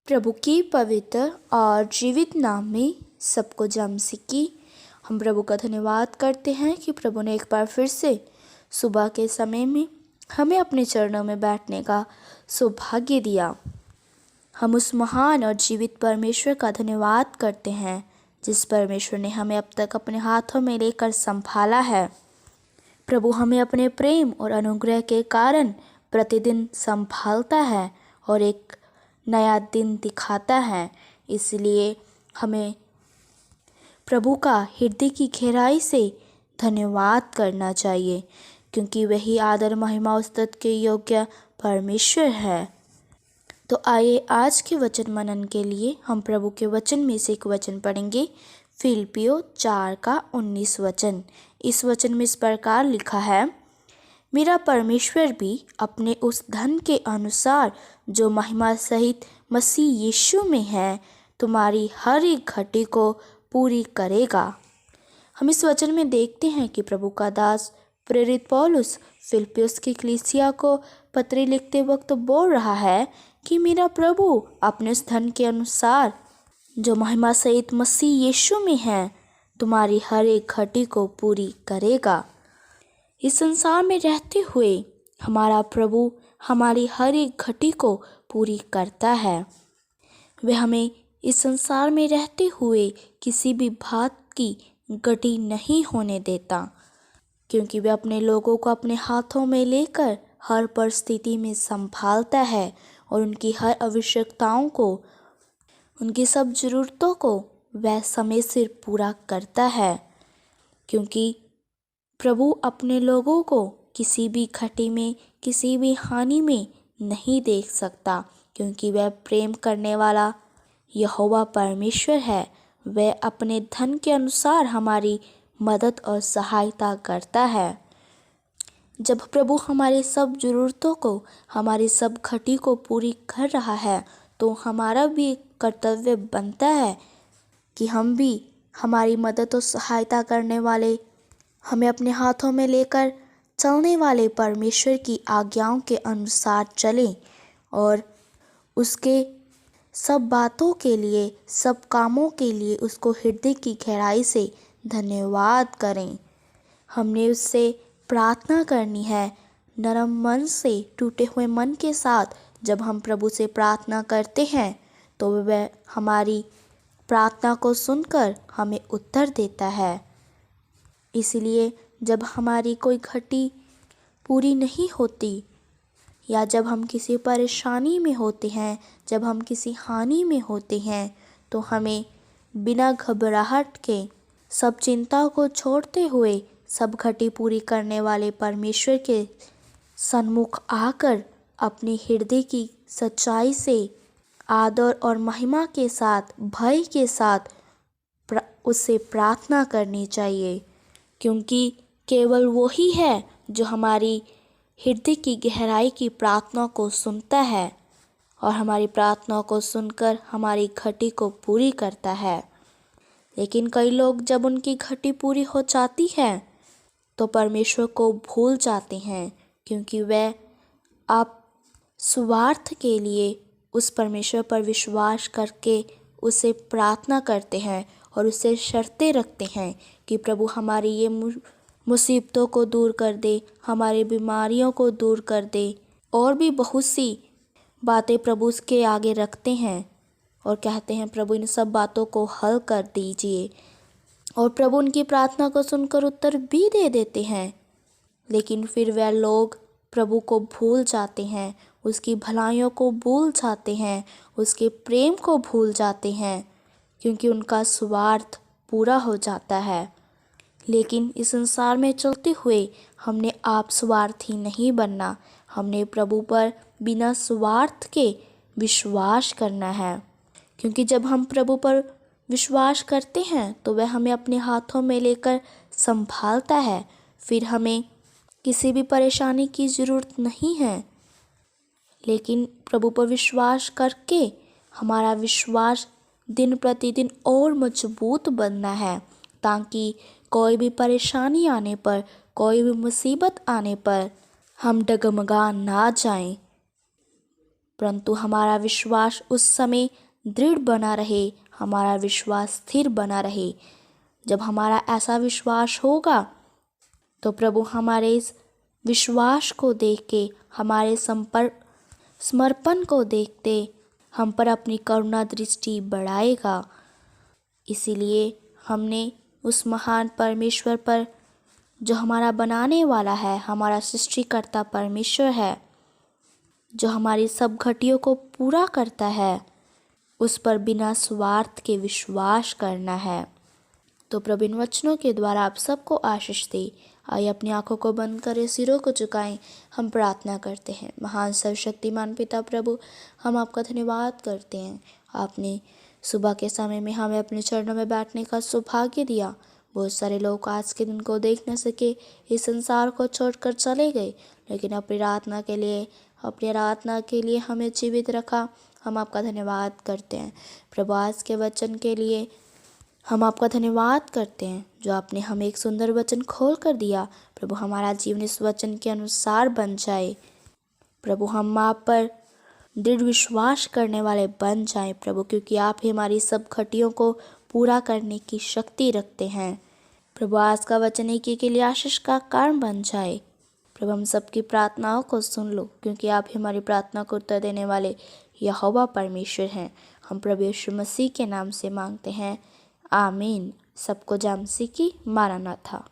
प्रभु की पवित्र और जीवित नाम में सबको जय मसीह की। हम प्रभु का धन्यवाद करते हैं कि प्रभु ने एक बार फिर से सुबह के समय में हमें अपने चरणों में बैठने का सौभाग्य दिया। हम उस महान और जीवित परमेश्वर का धन्यवाद करते हैं जिस परमेश्वर ने हमें अब तक अपने हाथों में लेकर संभाला है। प्रभु हमें अपने प्रेम और अनुग्रह के कारण प्रतिदिन संभालता है और एक नया दिन दिखाता है। इसलिए हमें प्रभु का हृदय की गहराई से धन्यवाद करना चाहिए, क्योंकि वही आदर महिमा स्तुति के योग्य परमेश्वर है। तो आइए आज के वचन मनन के लिए हम प्रभु के वचन में से एक वचन पढ़ेंगे। फिलिप्पियों 4:19 वचन। इस वचन में इस प्रकार लिखा है, मेरा परमेश्वर भी अपने उस धन के अनुसार जो महिमा सहित मसीह यीशु में है तुम्हारी हर एक घटी को पूरी करेगा। हम इस वचन में देखते हैं कि प्रभु का दास प्रेरित पौलुस फिलिप्पियों की कलीसिया को पत्री लिखते वक्त बोल रहा है कि मेरा प्रभु अपने उस धन के अनुसार जो महिमा सहित मसीह यीशु में है तुम्हारी हर एक घटी को पूरी करेगा। इस संसार में रहते हुए हमारा प्रभु हमारी हर एक घटी को पूरी करता है। वह हमें इस संसार में रहते हुए किसी भी बात की घटी नहीं होने देता, क्योंकि वह अपने लोगों को अपने हाथों में लेकर हर परिस्थिति में संभालता है और उनकी हर आवश्यकताओं को, उनकी सब ज़रूरतों को वह समय सिर पूरा करता है। क्योंकि प्रभु अपने लोगों को किसी भी घटी में, किसी भी हानि में नहीं देख सकता, क्योंकि वह प्रेम करने वाला यहोवा परमेश्वर है। वह अपने धन के अनुसार हमारी मदद और सहायता करता है। जब प्रभु हमारे सब ज़रूरतों को, हमारी सब घटी को पूरी कर रहा है, तो हमारा भी एक कर्तव्य बनता है कि हम भी हमारी मदद और सहायता करने वाले, हमें अपने हाथों में लेकर चलने वाले परमेश्वर की आज्ञाओं के अनुसार चलें और उसके सब बातों के लिए, सब कामों के लिए उसको हृदय की गहराई से धन्यवाद करें। हमने उससे प्रार्थना करनी है नरम मन से, टूटे हुए मन के साथ। जब हम प्रभु से प्रार्थना करते हैं तो वह हमारी प्रार्थना को सुनकर हमें उत्तर देता है। इसलिए जब हमारी कोई घटी पूरी नहीं होती, या जब हम किसी परेशानी में होते हैं, जब हम किसी हानि में होते हैं, तो हमें बिना घबराहट के, सब चिंता को छोड़ते हुए, सब घटी पूरी करने वाले परमेश्वर के सन्मुख आकर अपने हृदय की सच्चाई से, आदर और महिमा के साथ, भय के साथ उससे प्रार्थना करनी चाहिए, क्योंकि केवल वो ही है जो हमारी हृदय की गहराई की प्रार्थना को सुनता है और हमारी प्रार्थना को सुनकर हमारी घटी को पूरी करता है। लेकिन कई लोग जब उनकी घटी पूरी हो जाती है तो परमेश्वर को भूल जाते हैं, क्योंकि वह आप स्वार्थ के लिए उस परमेश्वर पर विश्वास करके उसे प्रार्थना करते हैं और उससे शर्तें रखते हैं कि प्रभु हमारी ये मुसीबतों को दूर कर दे, हमारी बीमारियों को दूर कर दे, और भी बहुत सी बातें प्रभु के आगे रखते हैं और कहते हैं प्रभु इन सब बातों को हल कर दीजिए, और प्रभु उनकी प्रार्थना को सुनकर उत्तर भी दे देते हैं। लेकिन फिर वह लोग प्रभु को भूल जाते हैं, उसकी भलाइयों को भूल जाते हैं, उसके प्रेम को भूल जाते हैं, क्योंकि उनका स्वार्थ पूरा हो जाता है। लेकिन इस संसार में चलते हुए हमने आप स्वार्थी नहीं बनना, हमने प्रभु पर बिना स्वार्थ के विश्वास करना है। क्योंकि जब हम प्रभु पर विश्वास करते हैं तो वह हमें अपने हाथों में लेकर संभालता है। फिर हमें किसी भी परेशानी की ज़रूरत नहीं है। लेकिन प्रभु पर विश्वास करके हमारा विश्वास दिन प्रतिदिन और मजबूत बनना है, ताकि कोई भी परेशानी आने पर, कोई भी मुसीबत आने पर हम डगमगा ना जाएं। परंतु हमारा विश्वास उस समय दृढ़ बना रहे, हमारा विश्वास स्थिर बना रहे। जब हमारा ऐसा विश्वास होगा तो प्रभु हमारे इस विश्वास को देख के, हमारे समर्पण को देखते हम पर अपनी करुणा दृष्टि बढ़ाएगा। इसीलिए हमने उस महान परमेश्वर पर, जो हमारा बनाने वाला है, हमारा सृष्टिकर्ता परमेश्वर है, जो हमारी सब घटियों को पूरा करता है, उस पर बिना स्वार्थ के विश्वास करना है। तो प्रभु इन वचनों के द्वारा आप सबको आशीष दे। आइए अपनी आंखों को बंद करें, सिरों को झुकाएं, हम प्रार्थना करते हैं। महान सर्वशक्तिमान पिता प्रभु, हम आपका धन्यवाद करते हैं। आपने सुबह के समय में हमें अपने चरणों में बैठने का सौभाग्य दिया। बहुत सारे लोग आज के दिन को देख न सके, इस संसार को छोड़कर चले गए, लेकिन अपनी आराधना के लिए हमें जीवित रखा। हम आपका धन्यवाद करते हैं। प्रभु आज के वचन के लिए हम आपका धन्यवाद करते हैं, जो आपने हमें एक सुंदर वचन खोल कर दिया। प्रभु हमारा जीवन इस वचन के अनुसार बन जाए। प्रभु हम आप पर दृढ़ विश्वास करने वाले बन जाए प्रभु, क्योंकि आप ही हमारी सब घटियों को पूरा करने की शक्ति रखते हैं। प्रभु आज का वचन एक के लिए आशीष का कारण बन जाए। प्रभु हम सबकी प्रार्थनाओं को सुन लो, क्योंकि आप ही हमारी प्रार्थना को उत्तर देने वाले यहोवा परमेश्वर हैं। हम प्रभु यीशु मसीह के नाम से मांगते हैं, आमीन। सबको जय मसीह की। मारानाथा।